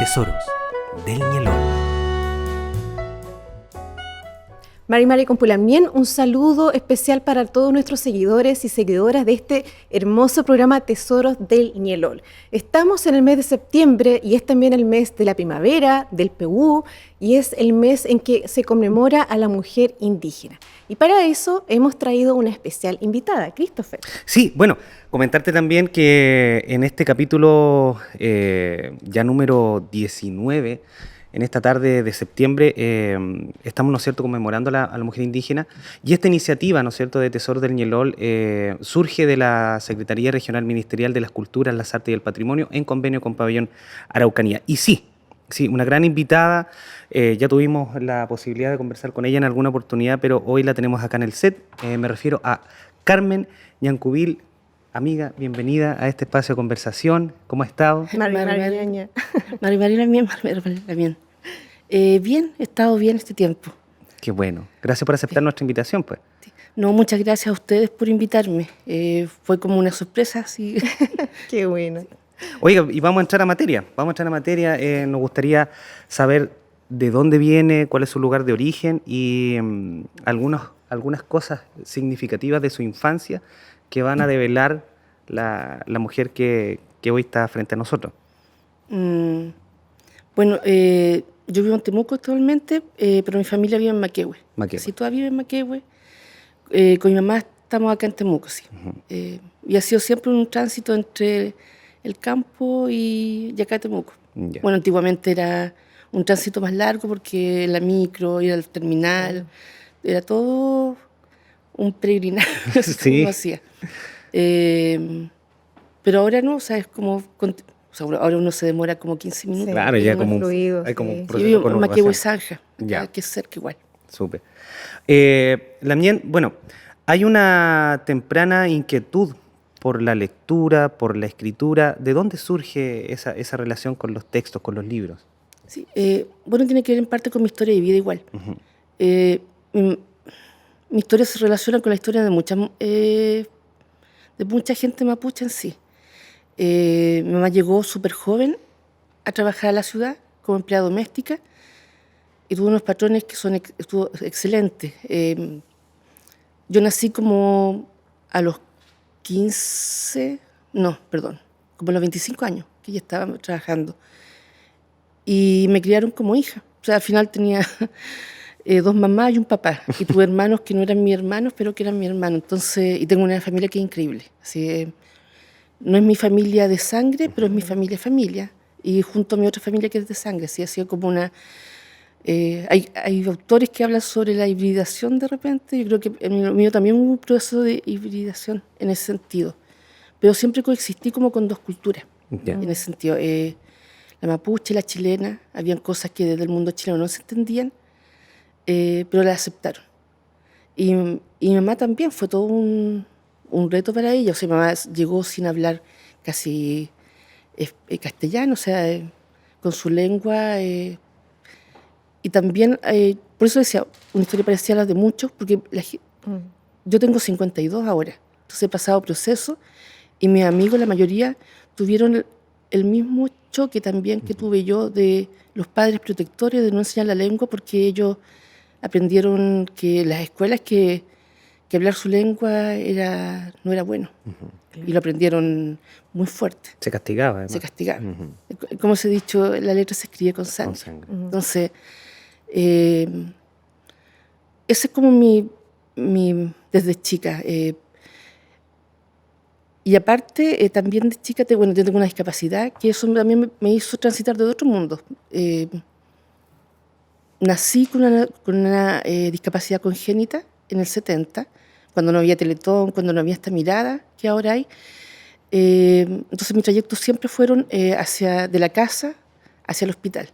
Tesoros del Ñelol. Mari Compulamien, un saludo especial para todos nuestros seguidores y seguidoras de este hermoso programa Tesoros del Ñelol. Estamos en el mes de septiembre y es también el mes de la primavera, del Pehú, y es el mes en que se conmemora a la mujer indígena. Y para eso hemos traído una especial invitada, Christopher. Sí, bueno, comentarte también que en este capítulo ya número 19, en esta tarde de septiembre, estamos, ¿no es cierto?, conmemorando a la mujer indígena, y esta iniciativa, ¿no es cierto?, de Tesoros del Ñelol surge de la Secretaría Regional Ministerial de las Culturas, las Artes y el Patrimonio en convenio con Pabellón Araucanía. Y sí, una gran invitada, ya tuvimos la posibilidad de conversar con ella en alguna oportunidad, pero hoy la tenemos acá en el set. Me refiero a Carmen Ñancubil. Amiga, bienvenida a este espacio de conversación. ¿Cómo ha estado? Mari. Bien. Bien, he estado bien este tiempo. Qué bueno. Gracias por aceptar nuestra invitación, pues. No, muchas gracias a ustedes por invitarme. Fue como una sorpresa, así. Qué bueno. Oiga, y vamos a entrar a materia. Nos gustaría saber de dónde viene, cuál es su lugar de origen y algunas cosas significativas de su infancia que van a develar la mujer que hoy está frente a nosotros. Bueno, yo vivo en Temuco actualmente, pero mi familia vive en Maquehue. Sí, toda vive en Maquehue. Con mi mamá estamos acá en Temuco, sí. Uh-huh. Y ha sido siempre un tránsito entre el campo y acá en Temuco. Yeah. Bueno, antiguamente era un tránsito más largo porque la micro, ir al terminal, era todo un peregrinaje, no sé cómo lo hacía. Pero ahora no, o sea, es como... ahora uno se demora como 15 minutos. Sí, claro, ya como fluido, hay como un proceso. Yo vivo en Maquehue Zanja, que es cerca igual. Súper. Lamien, bueno, hay una temprana inquietud por la lectura, por la escritura. ¿De dónde surge esa relación con los textos, con los libros? Sí, bueno, tiene que ver en parte con mi historia de vida igual. Uh-huh. Mi historia se relaciona con la historia de mucha gente mapuche en sí. Mi mamá llegó súper joven a trabajar a la ciudad como empleada doméstica y tuvo unos patrones que estuvo excelentes. Yo nací como a los como a los 25 años que ya estaba trabajando y me criaron como hija. O sea, al final tenía 2 mamás y un papá y tuve hermanos que no eran mis hermanos pero que eran mi hermano. Entonces, y tengo una familia que es increíble. Así, no es mi familia de sangre, pero es mi familia. Y junto a mi otra familia que es de sangre. Así ha sido como una... hay autores que hablan sobre la hibridación de repente. Yo creo que en lo mío también hubo un proceso de hibridación en ese sentido. Pero siempre coexistí como con 2 culturas. Yeah. En ese sentido. La mapuche, la chilena, habían cosas que desde el mundo chileno no se entendían, pero las aceptaron. Y mi mamá también fue todo un reto para ella. O sea, mi mamá llegó sin hablar casi castellano, o sea, con su lengua. Y también, por eso decía, una historia parecida a la de muchos, porque yo tengo 52 ahora. Entonces he pasado proceso y mis amigos, la mayoría, tuvieron el mismo choque también que tuve yo de los padres protectores de no enseñar la lengua porque ellos aprendieron que en las escuelas que hablar su lengua no era bueno. Uh-huh. Y lo aprendieron muy fuerte. Se castigaba, además. Se castigaba. Uh-huh. Como se ha dicho, la letra se escribe con sangre. Uh-huh. Entonces, ese es como mi desde chica. Y aparte, también de chica, yo tengo una discapacidad, que eso también me hizo transitar de otro mundo. Nací con una discapacidad congénita en el 70, cuando no había Teletón, cuando no había esta mirada que ahora hay. Entonces mis trayectos siempre fueron de la casa hacia el hospital.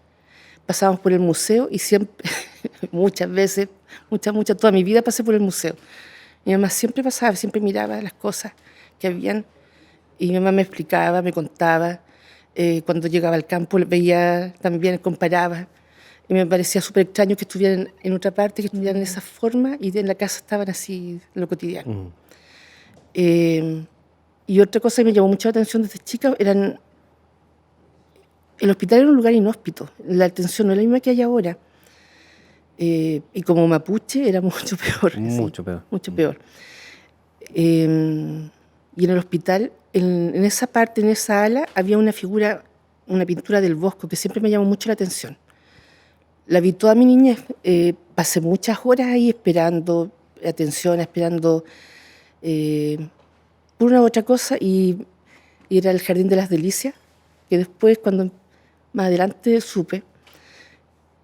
Pasábamos por el museo y siempre, muchas veces, toda mi vida pasé por el museo. Mi mamá siempre pasaba, siempre miraba las cosas que habían y mi mamá me explicaba, me contaba. Cuando llegaba al campo veía también, comparaba. Y me parecía súper extraño que estuvieran en otra parte, que estuvieran en esa forma y en la casa estaban así en lo cotidiano. Y otra cosa que me llamó mucho la atención desde chica eran el hospital era un lugar inhóspito, la atención no es la misma que hay ahora. Y como mapuche era mucho peor. Mucho sí, peor. Mucho peor. Y en el hospital, en esa parte, en esa ala, había una figura, una pintura del Bosco que siempre me llamó mucho la atención. La vi toda mi niñez, pasé muchas horas ahí esperando atención, esperando por una u otra cosa, y era el Jardín de las Delicias, que después, cuando más adelante supe,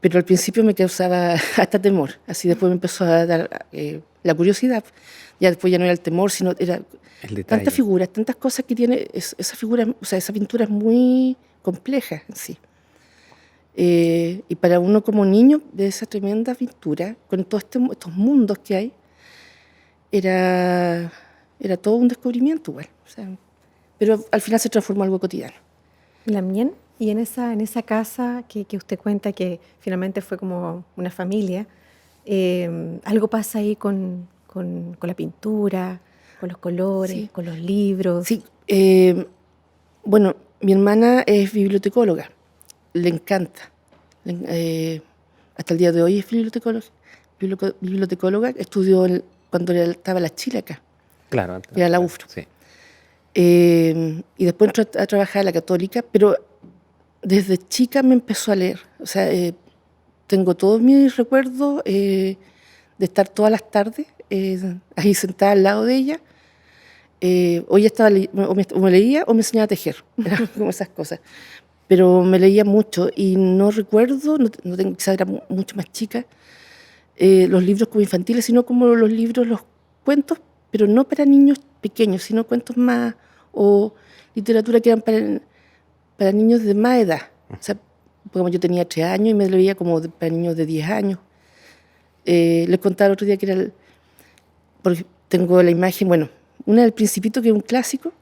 pero al principio me causaba hasta temor, así después me empezó a dar la curiosidad, ya después ya no era el temor, sino era El detalle. tantas figuras, tantas cosas que tiene esa figura, o sea, esa pintura es muy compleja en sí. Y para uno como niño, de esa tremenda pintura, con todos estos mundos que hay, era todo un descubrimiento igual. O sea, pero al final se transformó en algo cotidiano. Lamien, y en esa casa que usted cuenta que finalmente fue como una familia, algo pasa ahí con la pintura, con los colores, Sí. con los libros. Sí, bueno, mi hermana es bibliotecóloga, le encanta. Hasta el día de hoy es bibliotecóloga, estudió cuando estaba la Chile acá, Claro. era la UFRO. Sí. Y después entró a trabajar a la Católica, pero desde chica me empezó a leer. O sea, tengo todos mis recuerdos de estar todas las tardes ahí sentada al lado de ella. O ella estaba o me leía o me enseñaba a tejer, eran como esas cosas. Pero me leía mucho y no recuerdo, no tengo, quizás era mucho más chica, los libros como infantiles, sino como los libros, los cuentos, pero no para niños pequeños, sino cuentos más, o literatura que eran para niños de más edad. O sea, como yo tenía 3 años y me leía como para niños de 10 años. Les contaba el otro día que era porque tengo la imagen, bueno, una del Principito, que es un clásico,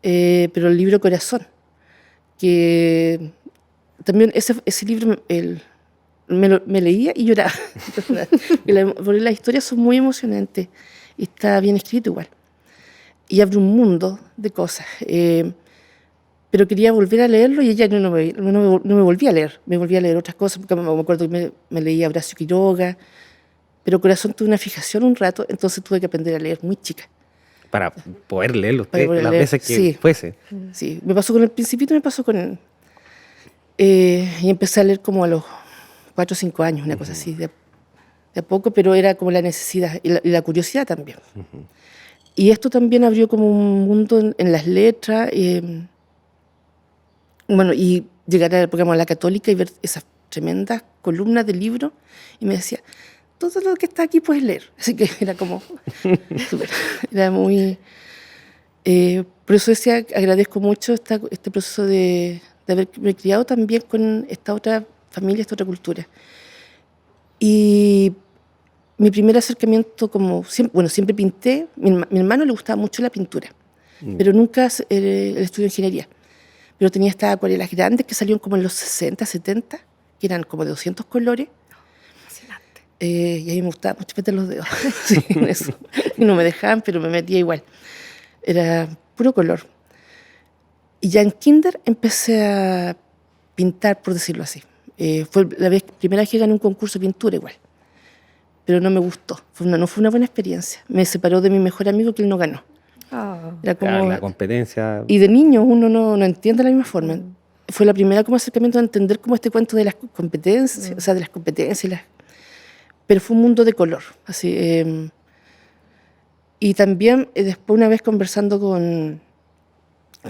pero el libro Corazón, que también ese libro me leía y lloraba. Porque las historias son muy emocionantes y está bien escrito igual. Y abre un mundo de cosas. Pero quería volver a leerlo y ella no me volvía a leer. Me volvía a leer otras cosas, porque me acuerdo que me leía Horacio Quiroga, pero Corazón tuve una fijación un rato, entonces tuve que aprender a leer muy chica. Para poder leerlo usted Para poder las leer, veces que sí. fuese. Sí, me pasó con el Principito, me pasó con... y empecé a leer como a los 4 o 5 años, una cosa así, de a poco, pero era como la necesidad y la curiosidad también. Y esto también abrió como un mundo en las letras, bueno, y llegar al programa La Católica y ver esas tremendas columnas de libros, y me decía, todo lo que está aquí puedes leer. Así que era como, era muy... por eso decía, agradezco mucho este proceso de haberme criado también con esta otra familia, esta otra cultura. Y mi primer acercamiento, como siempre, bueno, siempre pinté, mi hermano le gustaba mucho la pintura, pero nunca él estudió ingeniería. Pero tenía estas acuarelas grandes que salieron como en los 60, 70, que eran como de 200 colores. Fascinante. Y a mí me gustaba mucho meter los dedos sí, en eso. Y no me dejaban, pero me metía igual. Era puro color. Y ya en kinder empecé a pintar, por decirlo así. Fue la primera vez que gané un concurso de pintura igual. Pero no me gustó. No fue una buena experiencia. Me separó de mi mejor amigo, que él no ganó. Oh. Era como, Claro, la competencia. y de niño uno no entiende de la misma forma. Fue la primera como acercamiento a entender como este cuento de las competencias, o sea, de las competencias. Pero fue un mundo de color. Así, y también después, una vez conversando con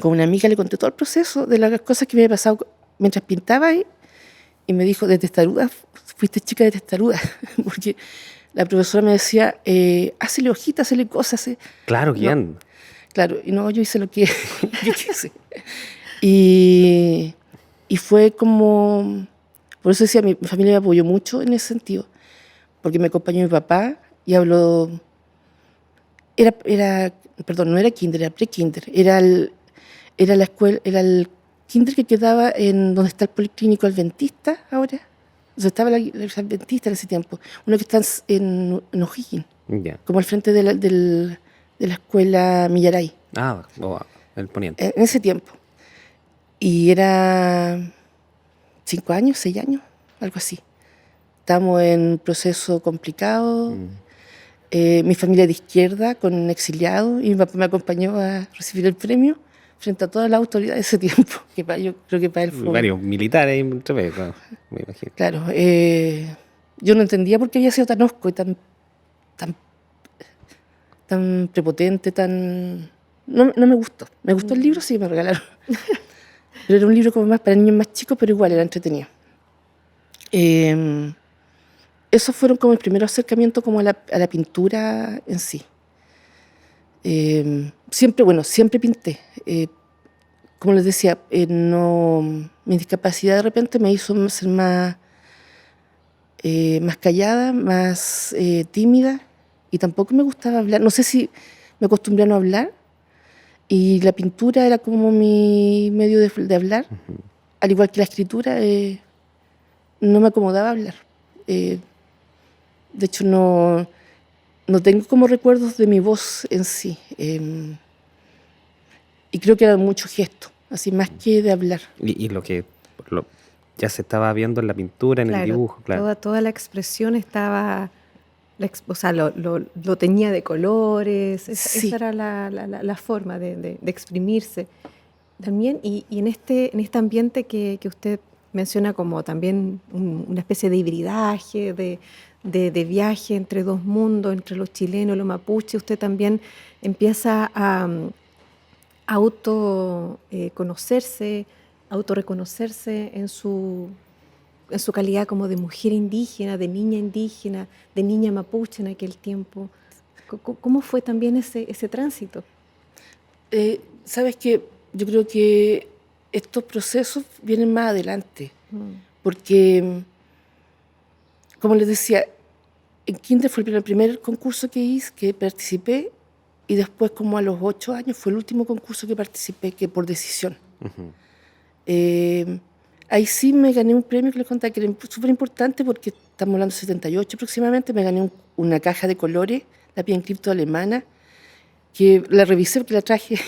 una amiga, le conté todo el proceso de las cosas que me había pasado mientras pintaba, y me dijo, de testaruda, fuiste chica de testaruda, porque la profesora me decía, hácele hojitas, hácele cosas. Claro, No, ¿quién? claro, y no, yo hice lo que yo quise. Y fue como, por eso decía, mi familia me apoyó mucho en ese sentido, porque me acompañó mi papá y habló, perdón, no era kinder, era pre-kinder, era la escuela, era el kinder que quedaba en donde está el Policlínico Adventista ahora, donde estaba la Adventista en ese tiempo, uno que está en O'Higgins, Ya. como al frente de la escuela Millaray. Ah, el poniente. En ese tiempo. Y era 5 años, 6 años, algo así. Estamos en un proceso complicado. Mi familia de izquierda, con exiliados, y mi papá me acompañó a recibir el premio frente a todas las autoridades de ese tiempo, yo creo que para él fue... Varios militares ahí entre medio, claro, me imagino. Claro, yo no entendía por qué había sido tan hosco y tan prepotente, tan... No me gustó. Me gustó el libro, sí, me regalaron. Pero era un libro como más para niños más chicos, pero igual era entretenido. Esos fueron como el primer acercamiento como a la pintura en sí. Siempre pinté. Como les decía, mi discapacidad de repente me hizo ser más callada, más tímida, y tampoco me gustaba hablar. No sé si me acostumbré a no hablar, y la pintura era como mi medio de hablar, al igual que la escritura. No me acomodaba hablar. De hecho, no tengo como recuerdos de mi voz en sí. Y creo que era mucho gesto, así más que de hablar. Y ya se estaba viendo en la pintura, en el dibujo, claro. Toda la expresión estaba, o sea, lo teñía de colores, Sí. esa era la forma de exprimirse. También, y en este ambiente que usted menciona como también una especie de hibridaje, de viaje entre dos mundos, entre los chilenos y los mapuches, usted también empieza a autoconocerse, autorreconocerse en su calidad como de mujer indígena, de niña mapuche en aquel tiempo. ¿Cómo fue también ese tránsito? Sabes que yo creo que estos procesos vienen más adelante, porque, como les decía, en kinder fue el primer concurso que participé, y después, como a los 8 años, fue el último concurso que participé, que por decisión. Ahí sí me gané un premio que les contaba, que era súper importante, porque estamos hablando de 78 aproximadamente. Me gané una caja de colores, la Pia Cripto alemana, que la revisé porque la traje.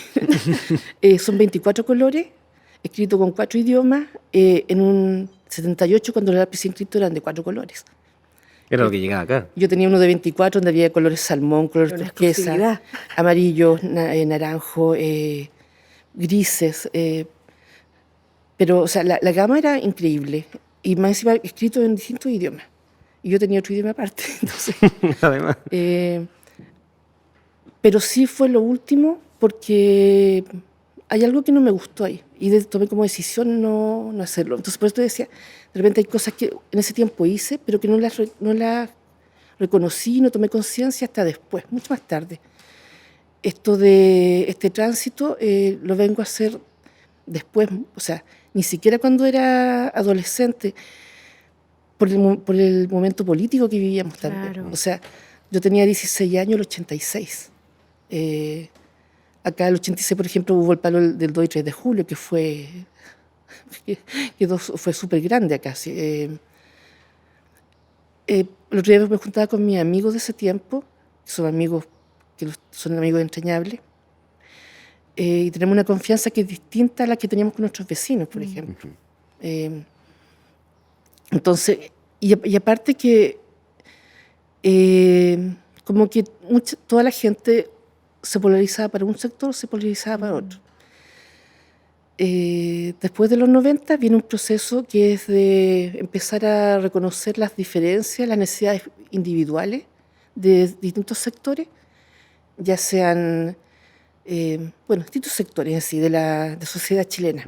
Son 24 colores, escrito con 4 idiomas, en un 78, cuando la Pia Cripto eran de 4 colores. Era lo que llegaba acá. Yo tenía uno de 24 donde había colores salmón, colores turquesa, amarillo, naranjo, grises. Pero, o sea, la gama era increíble. Y más encima escrito en distintos idiomas. Y yo tenía otro idioma aparte. Entonces, además. Pero sí fue lo último, porque hay algo que no me gustó ahí. Y tomé como decisión no hacerlo. Entonces, por eso te decía, de repente hay cosas que en ese tiempo hice, pero que no las reconocí, no tomé conciencia hasta después, mucho más tarde. Esto de este tránsito lo vengo a hacer después, o sea, ni siquiera cuando era adolescente, por el momento político que vivíamos también. Claro. O sea, yo tenía 16 años, el 86. Acá el 86, por ejemplo, hubo el palo del 2 y 3 de julio, que fue súper grande acá. Sí. El otro día me juntaba con mis amigos de ese tiempo, que son amigos entrañables, y tenemos una confianza que es distinta a la que teníamos con nuestros vecinos, por ejemplo. Entonces, y aparte que como que toda la gente se polarizaba para un sector, se polarizaba para otro. Después de los 90 viene un proceso que es de empezar a reconocer las diferencias, las necesidades individuales de distintos sectores, ya sean, distintos sectores así de la sociedad chilena.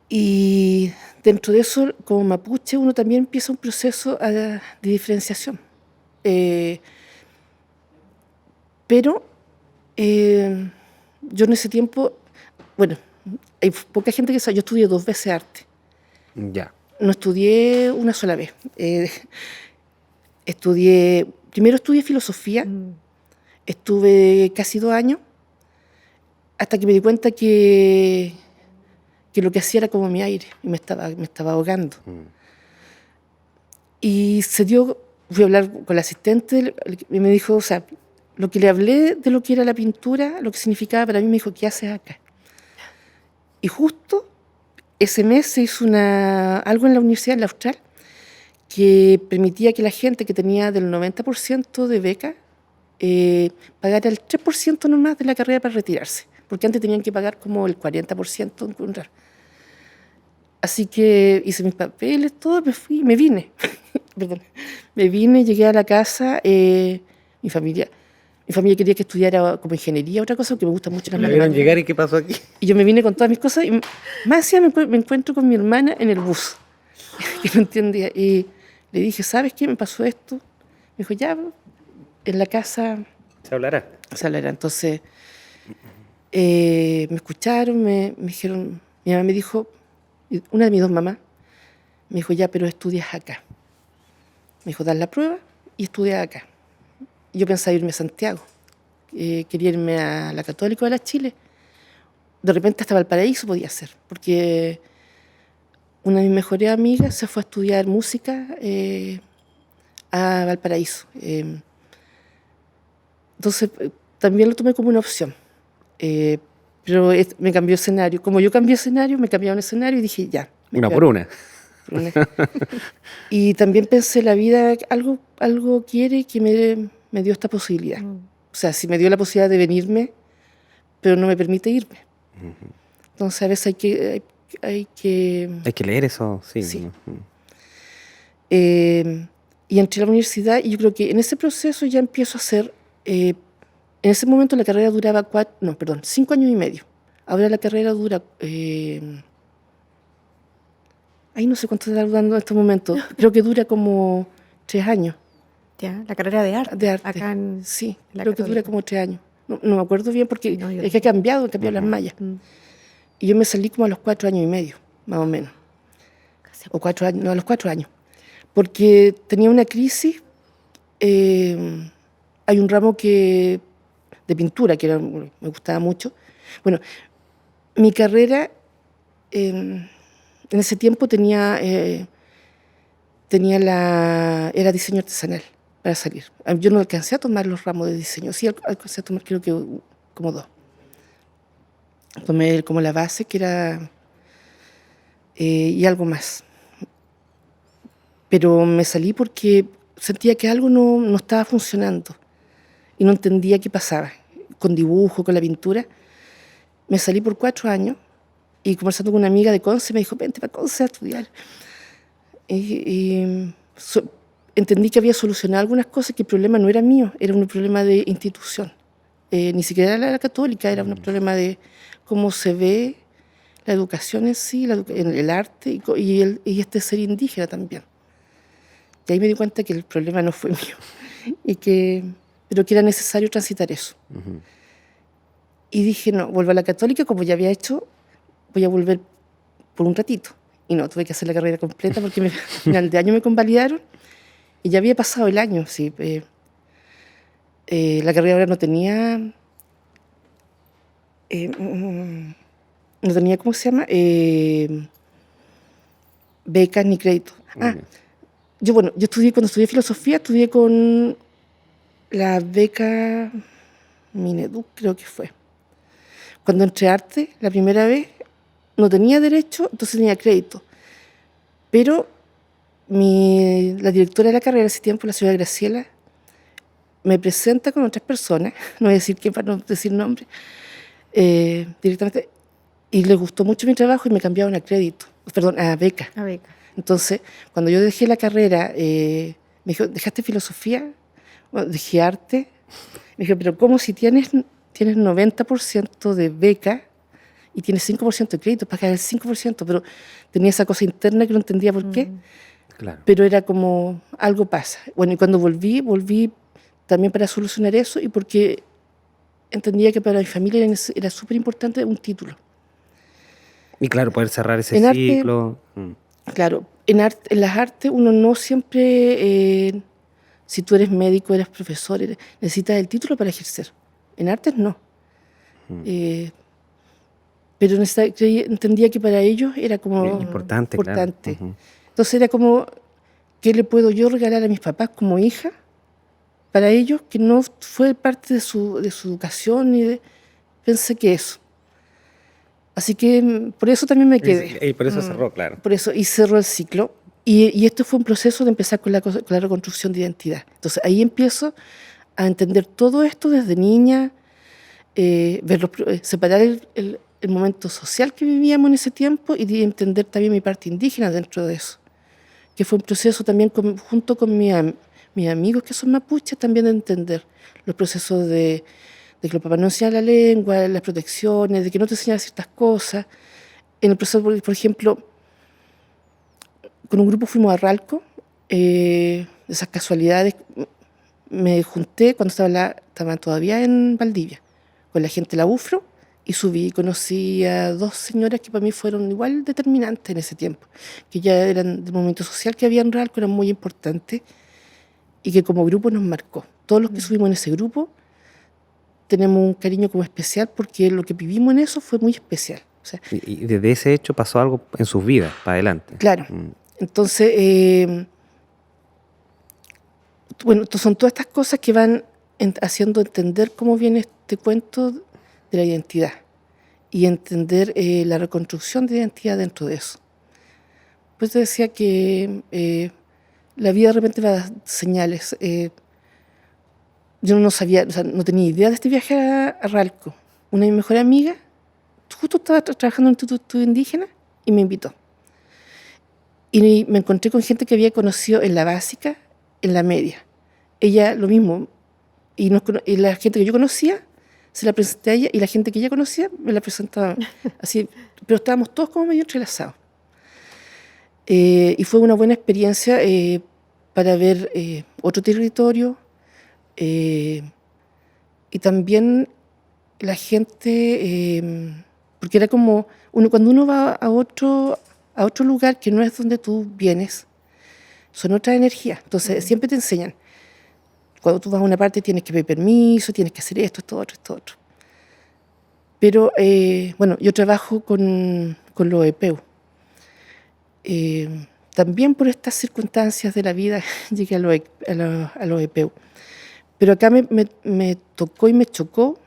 Y dentro de eso, como mapuche, uno también empieza un proceso de diferenciación. Pero yo en ese tiempo, hay poca gente que sabe, yo estudié 2 veces arte. Ya. No estudié una sola vez. Primero estudié filosofía, estuve casi 2 años, hasta que me di cuenta que lo que hacía era como mi aire, y me estaba ahogando. Y fui a hablar con el asistente, y me dijo, o sea, lo que le hablé de lo que era la pintura, lo que significaba para mí, me dijo, ¿qué haces acá? Y justo ese mes se hizo algo en la universidad, en la Austral, que permitía que la gente que tenía del 90% de beca pagara el 3% nomás de la carrera para retirarse, porque antes tenían que pagar como el 40% en encontrar. Así que hice mis papeles, todo, me fui, me vine. Perdón. Me vine, llegué a la casa, mi familia quería que estudiara como ingeniería, otra cosa, que me gusta mucho las ¿Me vieron matemáticas. llegar y qué pasó aquí? Y yo me vine con todas mis cosas y más allá me encuentro con mi hermana en el bus, que no entendía. Y le dije, ¿sabes qué? Me pasó esto. Me dijo, ya, en la casa ¿Se hablará? se hablará. Entonces, me escucharon, me dijeron, mi mamá me dijo, una de mis dos mamás, me dijo, ya, pero estudias acá. Me dijo, das la prueba y estudia acá. Y yo pensaba irme a Santiago. Quería irme a la Católica de la Chile. De repente hasta Valparaíso podía ser, porque una de mis mejores amigas se fue a estudiar música a Valparaíso. Entonces también lo tomé como una opción. Pero me cambió escenario. Como yo cambié escenario, me cambiaron escenario y dije, ya. Una por una. Y también pensé, la vida algo quiere que me dio esta posibilidad. O sea, si me dio la posibilidad de venirme, pero no me permite irme. Entonces a veces hay que Hay que leer eso, sí. Sí. Y entré a la universidad y yo creo que en ese proceso ya empiezo a hacer, en ese momento la carrera duraba 5 años y medio. Ahora la carrera dura, no sé cuánto está durando en este momento, creo que dura como 3 años. Ya, la carrera de arte. De arte. Acá en sí, la creo que dura Católica. como 3 años. No me acuerdo bien porque No, yo es que ha cambiado las mallas. Y yo me salí como a los 4 años y medio, más o menos. O 4 años, no, a los 4 años. Porque tenía una crisis. Hay un ramo de pintura que me gustaba mucho. Bueno, mi carrera en ese tiempo era diseño artesanal para salir. Yo no alcancé a tomar los ramos de diseño, sí alcancé a tomar creo que como 2. Tomé como la base, que era, y algo más. Pero me salí porque sentía que algo no estaba funcionando y no entendía qué pasaba. Con dibujo, con la pintura. Me salí por 4 años y conversando con una amiga de Conce me dijo, vente para Conce a estudiar. Entendí que había solucionado algunas cosas, que el problema no era mío, era un problema de institución. Ni siquiera era la católica, era un problema de cómo se ve la educación en sí, el arte y este ser indígena también. Y ahí me di cuenta que el problema no fue mío, pero que era necesario transitar eso. Y dije, no, vuelvo a la católica, como ya había hecho, voy a volver por un ratito. Y no, tuve que hacer la carrera completa porque al final de año me convalidaron y ya había pasado el año. Sí, la carrera ahora no tenía, ¿cómo se llama? Becas ni créditos. Yo cuando estudié filosofía, estudié con la beca Mineduc, creo que fue. Cuando entré a arte, la primera vez, no tenía derecho, entonces tenía crédito. Pero la directora de la carrera ese tiempo, la señora Graciela, me presenta con otras personas, no voy a decir quién para no decir nombre, directamente, y les gustó mucho mi trabajo y me cambiaron a beca. A beca. Entonces, cuando yo dejé la carrera, me dijo, ¿dejaste filosofía? Bueno, dejé arte. Me dijo, pero ¿cómo si tienes 90% de beca y tienes 5% de crédito? Pagas el 5%, pero tenía esa cosa interna que no entendía por qué. Claro. Pero era como, algo pasa. Bueno, y cuando volví también para solucionar eso y porque entendía que para mi familia era súper importante un título. Y claro, poder cerrar ese En ciclo. Claro, en las artes uno no siempre, si tú eres médico, eres profesor, necesitas el título para ejercer. En artes no. Pero entendía que para ellos era como Importante. Claro. Entonces era como, ¿qué le puedo yo regalar a mis papás como hija? Para ellos, que no fue parte de su educación, pensé que eso. Así que por eso también me quedé. Y por eso cerró, claro. Por eso, y cerró el ciclo. Y esto fue un proceso de empezar con la reconstrucción de identidad. Entonces ahí empiezo a entender todo esto desde niña, separar el momento social que vivíamos en ese tiempo y de entender también mi parte indígena dentro de eso. Que fue un proceso también junto con mis amigos que son mapuches, también de entender los procesos de que los papás no enseñan la lengua, las protecciones, de que no te enseñan ciertas cosas. En el proceso, por ejemplo, con un grupo fuimos a Ralco, esas casualidades, me junté cuando estaban todavía en Valdivia, con la gente de la UFRO, y subí y conocí a 2 señoras que para mí fueron igual determinantes en ese tiempo, que ya eran del movimiento social que había en Ralco, eran muy importantes, y que como grupo nos marcó. Todos los que subimos en ese grupo tenemos un cariño como especial porque lo que vivimos en eso fue muy especial. O sea, Y desde ese hecho pasó algo en sus vidas, para adelante. claro. Entonces, bueno, son todas estas cosas que van haciendo entender cómo viene este cuento de la identidad y entender la reconstrucción de identidad dentro de eso. Pues te decía que la vida de repente va a dar señales. Yo no sabía, o sea, no tenía idea de este viaje a Ralco. Una de mis mejores amigas justo estaba trabajando en un instituto indígena y me invitó. Y me encontré con gente que había conocido en la básica, en la media. Ella lo mismo. Y la gente que yo conocía, se la presenté a ella, y la gente que ella conocía, me la presentaba así. Pero estábamos todos como medio entrelazados. Y fue una buena experiencia para ver otro territorio. Y también la gente, porque era como, cuando uno va a otro lugar que no es donde tú vienes, son otras energías. Entonces siempre te enseñan, cuando tú vas a una parte tienes que pedir permiso, tienes que hacer esto otro. Pero bueno, yo trabajo con los EPEU. También por estas circunstancias de la vida llegué a los EPEU. Pero acá me tocó y me chocó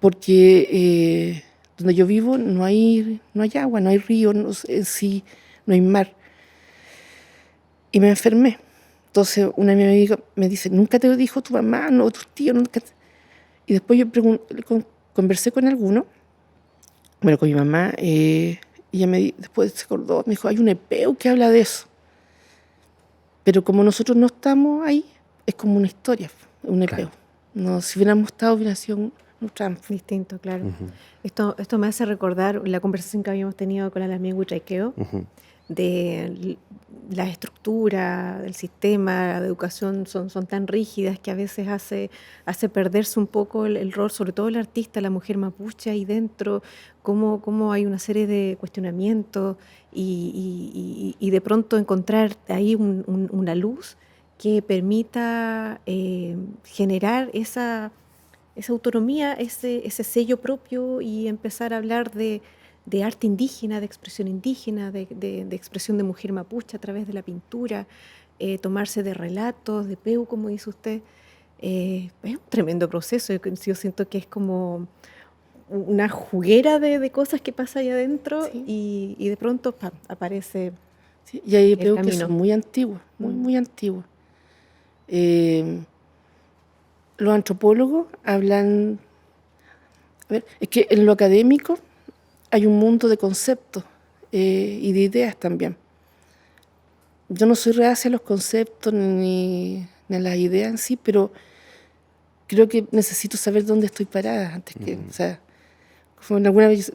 porque donde yo vivo no hay agua, no hay río, no hay mar. Y me enfermé. Entonces una de mis amigas me dice, ¿nunca te lo dijo tu mamá, no, tus tíos? Nunca? Y después yo conversé con alguno, bueno, con mi mamá, y ella después se acordó, me dijo, hay un EPEU que habla de eso. Pero como nosotros no estamos ahí, es como una historia, un EPEU. Claro. No, si hubiéramos estado, hubiera sido un tramo. Distinto, claro. Esto me hace recordar la conversación que habíamos tenido con Alamín Huitraikeo, de la estructura del sistema de educación son tan rígidas que a veces hace perderse un poco el rol, sobre todo el artista, la mujer mapuche ahí dentro, cómo hay una serie de cuestionamientos y de pronto encontrar ahí una luz que permita generar esa autonomía, ese sello propio y empezar a hablar de arte indígena, de expresión indígena, de expresión de mujer mapuche a través de la pintura, tomarse de relatos, de peu, como dice usted. Es un tremendo proceso. Yo siento que es como una juguera de cosas que pasa ahí adentro, sí. y de pronto aparece. Sí, y hay peu que son muy antiguos, muy antiguos. Los antropólogos hablan, a ver, es que en lo académico hay un mundo de conceptos y de ideas también. Yo no soy reacia a los conceptos ni a las ideas en sí, pero creo que necesito saber dónde estoy parada antes que, o sea, como alguna vez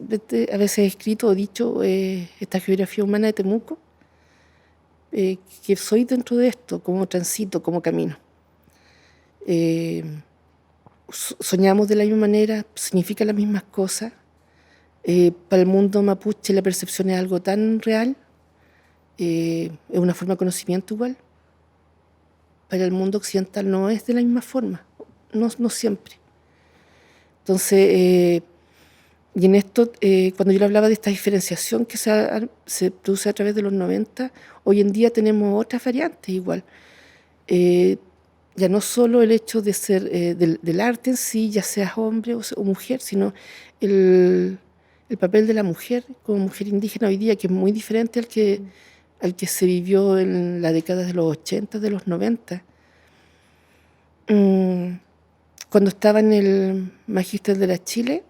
a veces he escrito o dicho esta geografía humana de Temuco, que soy dentro de esto, como transito, como camino. Soñamos de la misma manera, significa las mismas cosas. Para el mundo mapuche la percepción es algo tan real, es una forma de conocimiento igual. Para el mundo occidental no es de la misma forma, no siempre. Entonces, y en esto, cuando yo le hablaba de esta diferenciación que se produce a través de los 90, hoy en día tenemos otras variantes igual. Ya no solo el hecho de ser del arte en sí, ya seas hombre o mujer, sino el el papel de la mujer como mujer indígena hoy día, que es muy diferente al que se vivió en la década de los 80, de los 90. Cuando estaba en el Magíster de la Chile,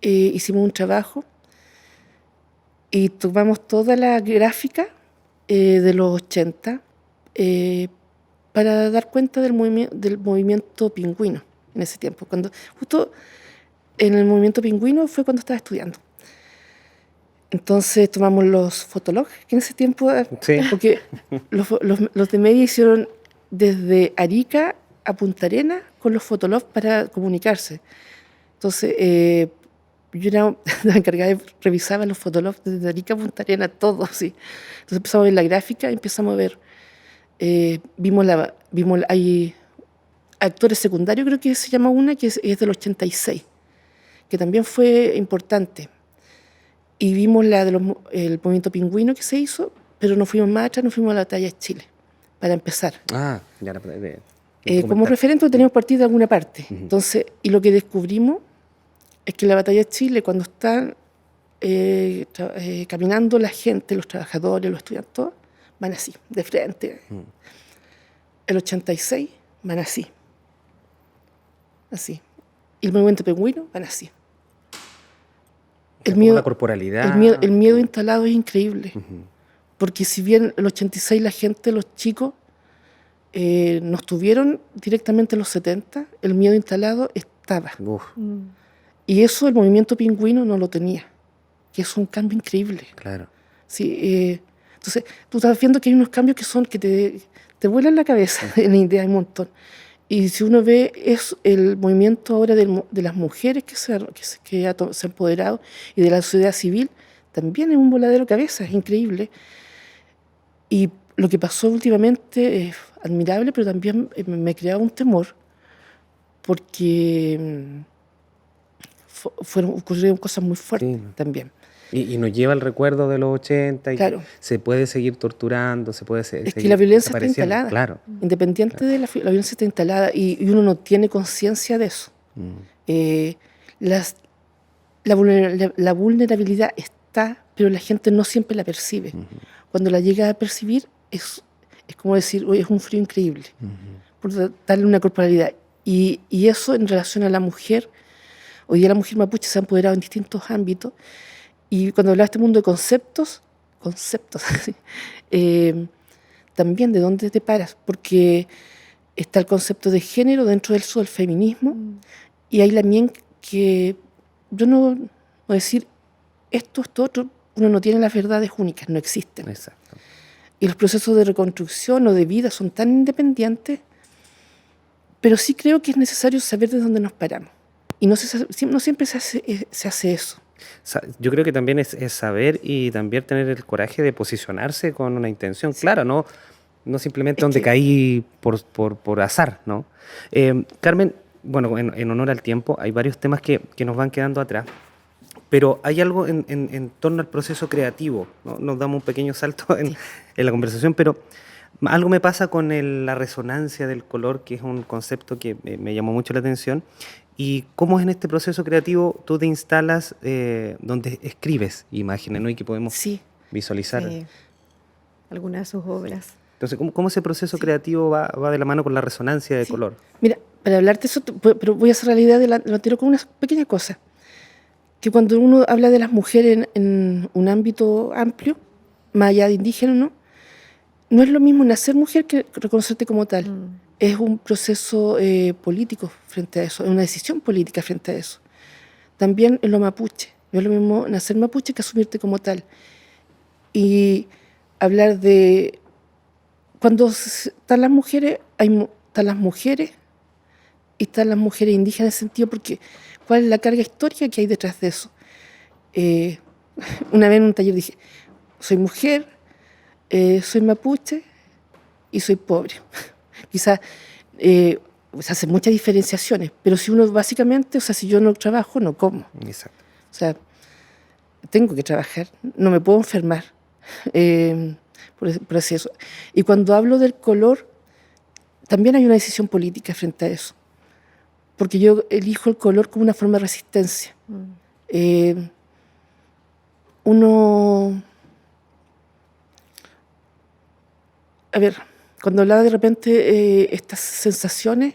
hicimos un trabajo y tomamos toda la gráfica de los 80 para dar cuenta del movimiento pingüino en ese tiempo. Justo en el movimiento pingüino fue cuando estaba estudiando. Entonces tomamos los fotologs, que en ese tiempo, sí. Porque los de media hicieron desde Arica a Punta Arenas con los fotologs para comunicarse. Entonces yo era la encargada de revisar los fotologs desde Arica a Punta Arenas, todo así. Entonces empezamos a ver la gráfica, empezamos a ver, hay actores secundarios, creo que se llama una, que es del 86, que también fue importante. Y vimos el movimiento pingüino que se hizo, pero nos fuimos más atrás, nos fuimos a la batalla de Chile, para empezar. Ya como referente teníamos partido de alguna parte. Entonces, y lo que descubrimos es que en la batalla de Chile, cuando están caminando la gente, los trabajadores, los estudiantes, todos, van así, de frente. El 86 van así. Así. Y el movimiento pingüino van así. La corporalidad. El miedo instalado es increíble. Porque si bien el 86 la gente, los chicos, no estuvieron directamente en los 70, el miedo instalado estaba. Y eso el movimiento pingüino no lo tenía. Que es un cambio increíble. Claro. Sí, entonces, tú estás viendo que hay unos cambios que te vuelan la cabeza en la idea, hay un montón. Y si uno ve es el movimiento ahora de las mujeres que se han empoderado y de la sociedad civil, también es un voladero de cabeza, es increíble. Y lo que pasó últimamente es admirable, pero también me creaba un temor, porque ocurrieron cosas muy fuertes también. Y nos lleva el recuerdo de los 80 y claro. Se puede seguir torturando, se puede seguir. Es que la violencia está instalada. Claro. Independiente de la violencia está instalada y uno no tiene conciencia de eso. La vulnerabilidad está, pero la gente no siempre la percibe. Cuando la llega a percibir es como decir, es un frío increíble, por darle una corporalidad. Y eso en relación a la mujer, hoy día la mujer mapuche se ha empoderado en distintos ámbitos. Y cuando hablaba de este mundo de conceptos, también de dónde te paras, porque está el concepto de género dentro del feminismo, y hay también que yo no voy a decir esto otro, uno no tiene las verdades únicas, no existen. Exacto. Y los procesos de reconstrucción o de vida son tan independientes, pero sí creo que es necesario saber de dónde nos paramos. Y no siempre se hace eso. Yo creo que también es saber y también tener el coraje de posicionarse con una intención clara, no simplemente donde caí por azar, ¿no? Carmen, bueno, en honor al tiempo, hay varios temas que nos van quedando atrás, pero hay algo en torno al proceso creativo, ¿no? Nos damos un pequeño salto en la conversación, pero algo me pasa con la resonancia del color, que es un concepto que me llamó mucho la atención. ¿Y cómo es en este proceso creativo tú te instalas donde escribes imágenes, ¿no? Y que podemos visualizar? Algunas de sus obras. Entonces, ¿cómo ese proceso creativo va de la mano con la resonancia de color? Mira, para hablarte de eso, pero voy a hacer la idea de lo anterior con una pequeña cosa. Que cuando uno habla de las mujeres en un ámbito amplio, más allá de indígena, no es lo mismo nacer mujer que reconocerte como tal. Es un proceso político frente a eso, es una decisión política frente a eso. También en lo mapuche, no es lo mismo nacer mapuche que asumirte como tal. Y hablar de... Cuando están las mujeres, están las mujeres y están las mujeres indígenas en ese sentido, porque ¿cuál es la carga histórica que hay detrás de eso? Una vez en un taller dije, soy mujer, soy mapuche y soy pobre. Quizás se hacen muchas diferenciaciones, pero si uno básicamente, si yo no trabajo, no como. Exacto. O sea, tengo que trabajar, no me puedo enfermar, por así eso. Y cuando hablo del color, también hay una decisión política frente a eso, porque yo elijo el color como una forma de resistencia. uno... A ver, cuando hablaba de repente estas sensaciones,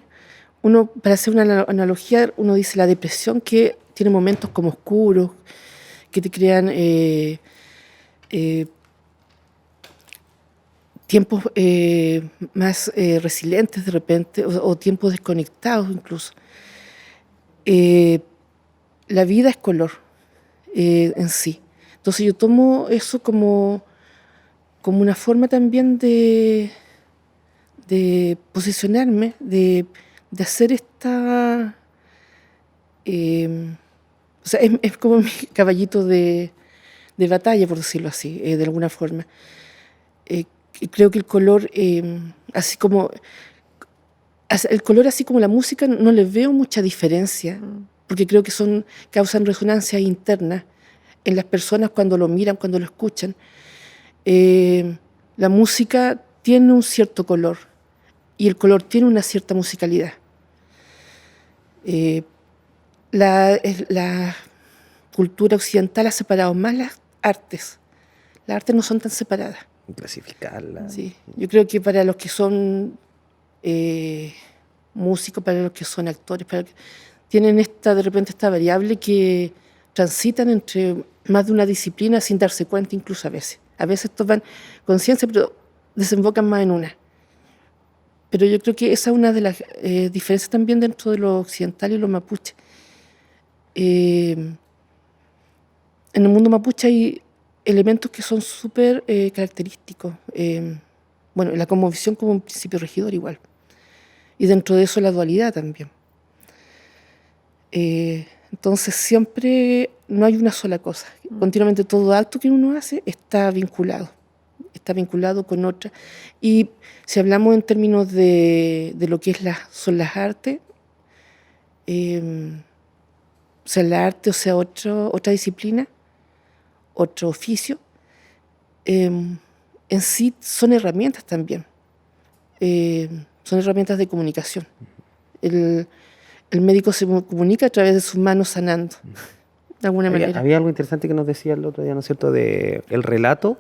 uno, para hacer una analogía, uno dice la depresión, que tiene momentos como oscuros, que te crean tiempos más resilientes de repente, o tiempos desconectados incluso. La vida es color en sí. Entonces yo tomo eso como una forma también de posicionarme, de hacer esta... o sea, es como mi caballito de batalla, por decirlo así, de alguna forma. Y creo que el color, así como la música, no le veo mucha diferencia, porque creo que causan resonancia interna en las personas cuando lo miran, cuando lo escuchan. La música tiene un cierto color y el color tiene una cierta musicalidad. La cultura occidental ha separado más las artes. Las artes no son tan separadas. Clasificarla. Sí, yo creo que para los que son músicos, para los que son actores, tienen de repente esta variable que transitan entre más de una disciplina sin darse cuenta incluso a veces. A veces toman conciencia, pero desembocan más en una. Pero yo creo que esa es una de las diferencias también dentro de lo occidental y lo mapuche. En el mundo mapuche hay elementos que son súper característicos. Bueno, la cosmovisión como un principio regidor igual. Y dentro de eso la dualidad también. Entonces siempre no hay una sola cosa. Continuamente todo acto que uno hace está vinculado con otra. Y si hablamos en términos de lo que son las artes, sea la arte o sea otra disciplina, otro oficio, en sí son herramientas también. Son herramientas de comunicación. El médico se comunica a través de sus manos sanando, de alguna manera. Había algo interesante que nos decía el otro día, ¿no es cierto?, de el relato.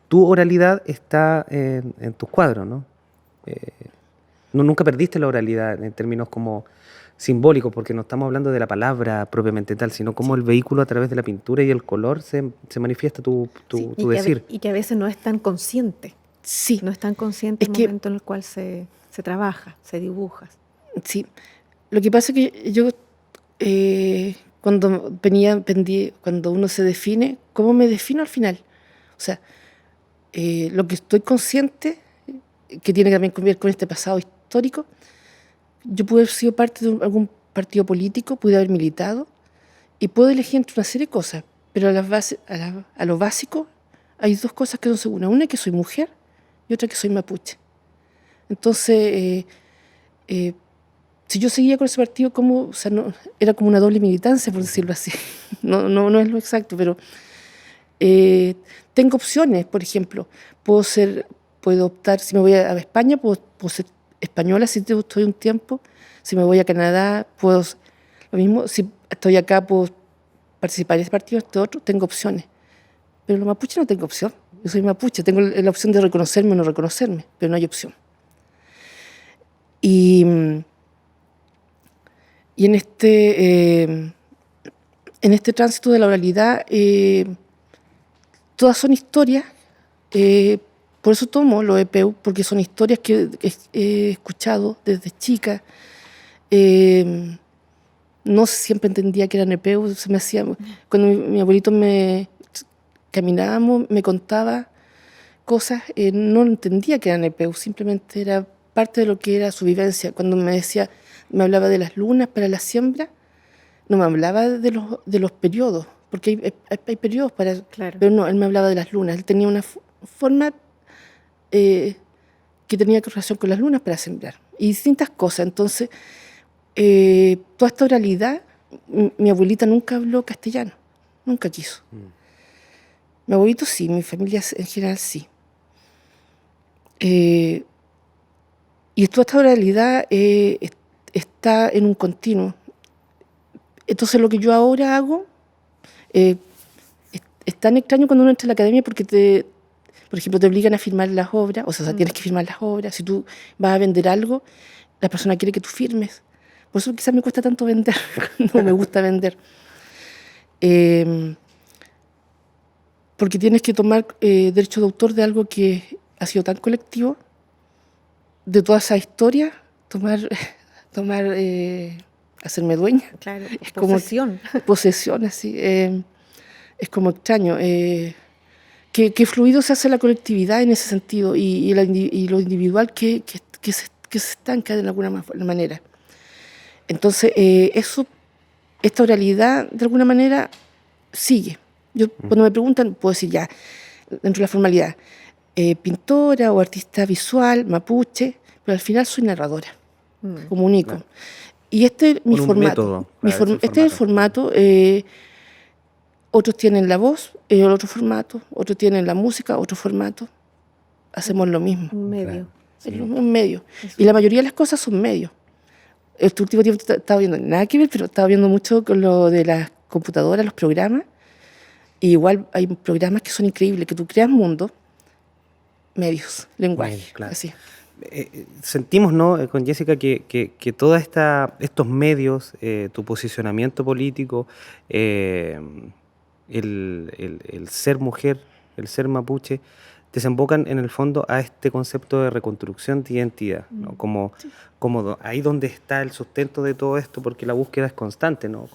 Tu oralidad está en tus cuadros, ¿no? Nunca perdiste la oralidad en términos como simbólicos, porque no estamos hablando de la palabra propiamente tal, sino como el vehículo a través de la pintura y el color se manifiesta tu decir. Y que a veces no es tan consciente. Sí. No es tan consciente el momento en el cual se trabaja, se dibuja. Sí. Lo que pasa es que yo, cuando uno se define, ¿cómo me defino al final? O sea, lo que estoy consciente, que tiene también que ver con este pasado histórico, yo pude haber sido parte de algún partido político, pude haber militado, y puedo elegir entre una serie de cosas, pero a lo básico hay dos cosas que son seguras. Una es que soy mujer y otra que soy mapuche. Entonces, si yo seguía con ese partido, era como una doble militancia, por decirlo así. No es lo exacto, pero tengo opciones. Por ejemplo, puedo optar, si me voy a España, puedo ser española si estoy un tiempo. Si me voy a Canadá, lo mismo. Si estoy acá, puedo participar en este partido, este otro. Tengo opciones. Pero los mapuches no tengo opción. Yo soy mapuche, tengo la opción de reconocerme o no reconocerme, pero no hay opción. Y en este tránsito de la oralidad, todas son historias, por eso tomo los EPU, porque son historias que he escuchado desde chica. No siempre entendía que eran EPU, cuando mi abuelito caminábamos, me contaba cosas, no entendía que eran EPU, simplemente era parte de lo que era su vivencia. Cuando me hablaba de las lunas para la siembra, no me hablaba de los periodos, porque hay periodos para... Claro. Pero no, él me hablaba de las lunas. Él tenía una forma que tenía relación con las lunas para sembrar. Y distintas cosas. Entonces, toda esta oralidad, mi abuelita nunca habló castellano. Nunca quiso. Mi abuelito sí, mi familia en general sí. Y toda esta oralidad está en un continuo. Entonces lo que yo ahora hago, es tan extraño cuando uno entra a la academia porque por ejemplo, te obligan a firmar las obras, o sea, tienes que firmar las obras. Si tú vas a vender algo, la persona quiere que tú firmes. Por eso quizás me cuesta tanto vender, no me gusta vender. Porque tienes que tomar derecho de autor de algo que ha sido tan colectivo, de toda esa historia, hacerme dueña. Claro, Es posesión. Posesión, así. Es como extraño. Que fluido se hace la colectividad en ese sentido y lo individual que se estanca de alguna manera. Entonces, esta oralidad, de alguna manera, sigue. Yo, cuando me preguntan, puedo decir ya, dentro de la formalidad, pintora o artista visual, mapuche, pero al final soy narradora, comunico. Claro. Y este es mi Con un formato. método Este es el formato. Otros tienen la voz, otro formato, otros tienen la música, otro formato. Hacemos lo mismo. Un medio. Claro. Sí. Un medio. Y la mayoría de las cosas son medios. Este último tiempo estaba viendo, nada que ver, pero estaba viendo mucho con lo de las computadoras, los programas. Y igual hay programas que son increíbles, que tú creas mundos, medios, lenguaje, Claro. así. Sentimos, ¿no? Con Jessica que todos estos medios, tu posicionamiento político, el ser mujer, el ser mapuche, desembocan en el fondo a este concepto de reconstrucción de identidad, ¿no? Como ahí donde está el sustento de todo esto, porque la búsqueda es constante, ¿no?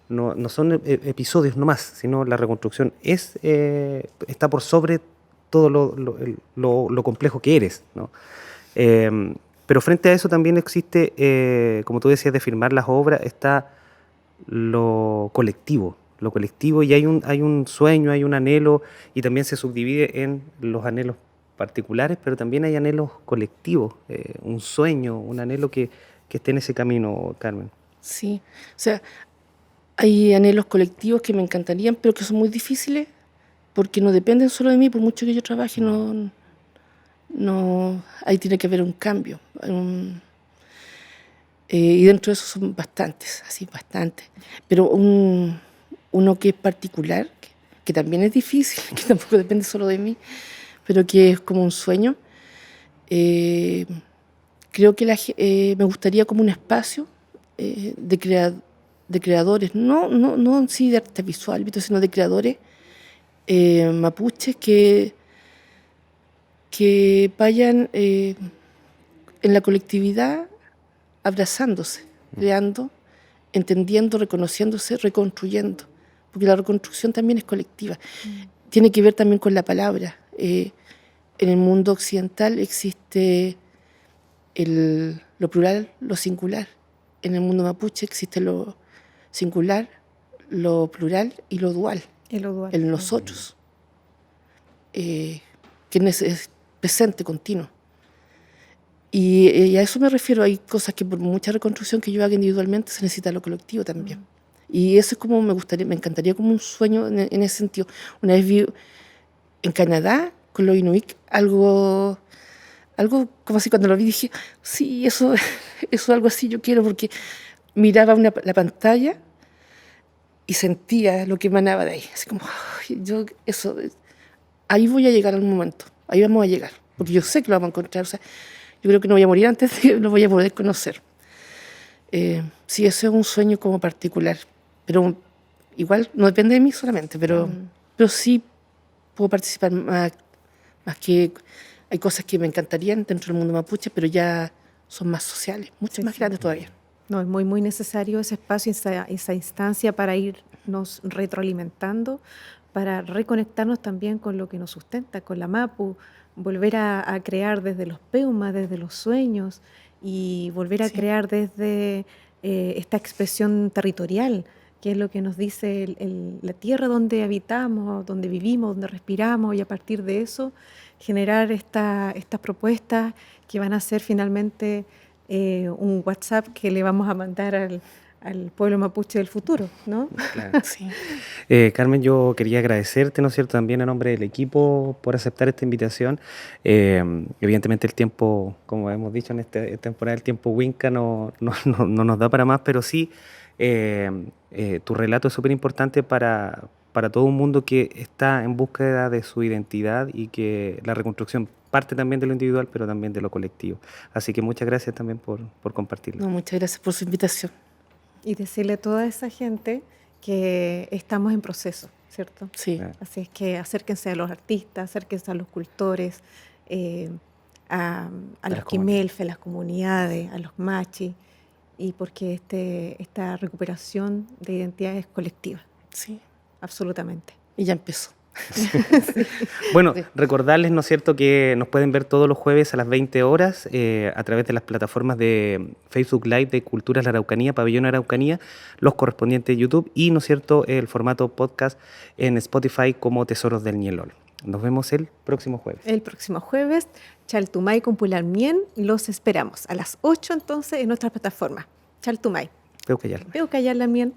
No son episodios nomás, sino la reconstrucción está por sobre todo lo complejo que eres, ¿no? Pero frente a eso también existe, como tú decías, de firmar las obras, está lo colectivo, y hay un sueño, hay un anhelo, y también se subdivide en los anhelos particulares, pero también hay anhelos colectivos, un sueño, un anhelo que esté en ese camino, Carmen. Sí, o sea, hay anhelos colectivos que me encantarían, pero que son muy difíciles porque no dependen solo de mí, por mucho que yo trabaje, ahí tiene que haber un cambio. Y dentro de eso son bastantes, así, bastantes. Pero uno que es particular, que también es difícil, que tampoco depende solo de mí, pero que es como un sueño, creo que me gustaría como un espacio de creadores, no en sí de arte visual, sino de creadores mapuches que vayan en la colectividad abrazándose, creando, entendiendo, reconociéndose, reconstruyendo, porque la reconstrucción también es colectiva. Tiene que ver también con la palabra. En el mundo occidental existe lo plural, lo singular. En el mundo mapuche existe lo singular, lo plural y lo dual. El nosotros, que es presente, continuo. Y a eso me refiero. Hay cosas que por mucha reconstrucción que yo haga individualmente se necesita lo colectivo también. Y eso es como me encantaría como un sueño en ese sentido. Una vez vi en Canadá con los inuit algo como así, cuando lo vi dije, sí, eso algo así yo quiero, porque miraba la pantalla y sentía lo que emanaba de ahí. Así como, ahí voy a llegar al momento, ahí vamos a llegar, porque yo sé que lo vamos a encontrar. O sea, yo creo que no voy a morir antes de que lo voy a poder conocer. Sí, eso es un sueño como particular, pero igual no depende de mí solamente, pero sí puedo participar más que... Hay cosas que me encantarían dentro del mundo mapuche, pero ya son más sociales, mucho más grandes todavía. No, es muy, muy necesario ese espacio, esa instancia para irnos retroalimentando, para reconectarnos también con lo que nos sustenta, con la mapu, volver a crear desde los peumas, desde los sueños, y volver a crear desde esta expresión territorial, que es lo que nos dice la tierra donde habitamos, donde vivimos, donde respiramos, y a partir de eso generar estas propuestas que van a ser finalmente un WhatsApp que le vamos a mandar al pueblo mapuche del futuro, ¿no? Claro. Sí. Carmen, yo quería agradecerte, ¿no es cierto?, también en nombre del equipo por aceptar esta invitación. Evidentemente el tiempo, como hemos dicho en esta temporada, el tiempo Winca no nos da para más, pero sí, tu relato es súper importante para para todo un mundo que está en búsqueda de su identidad y que la reconstrucción parte también de lo individual, pero también de lo colectivo. Así que muchas gracias también por compartirlo. No, muchas gracias por su invitación. Y decirle a toda esa gente que estamos en proceso, ¿cierto? Sí. Así es que acérquense a los artistas, acérquense a los cultores, a los quimelfe, a las comunidades, a los machi, y porque esta recuperación de identidad es colectiva. Sí. Absolutamente. Y ya empezó. Bueno, Sí. recordarles, ¿no es cierto?, que nos pueden ver todos los jueves a las 20 horas a través de las plataformas de Facebook Live de Culturas La Araucanía, Pabellón Araucanía, los correspondientes YouTube y, ¿no es cierto?, el formato podcast en Spotify como Tesoros del Ñelol. Nos vemos el próximo jueves. El próximo jueves, Chaltumay con Pulamien, los esperamos a las 8 entonces en nuestra plataforma. Chaltumay. Veo que ya. Veo que allá la mien.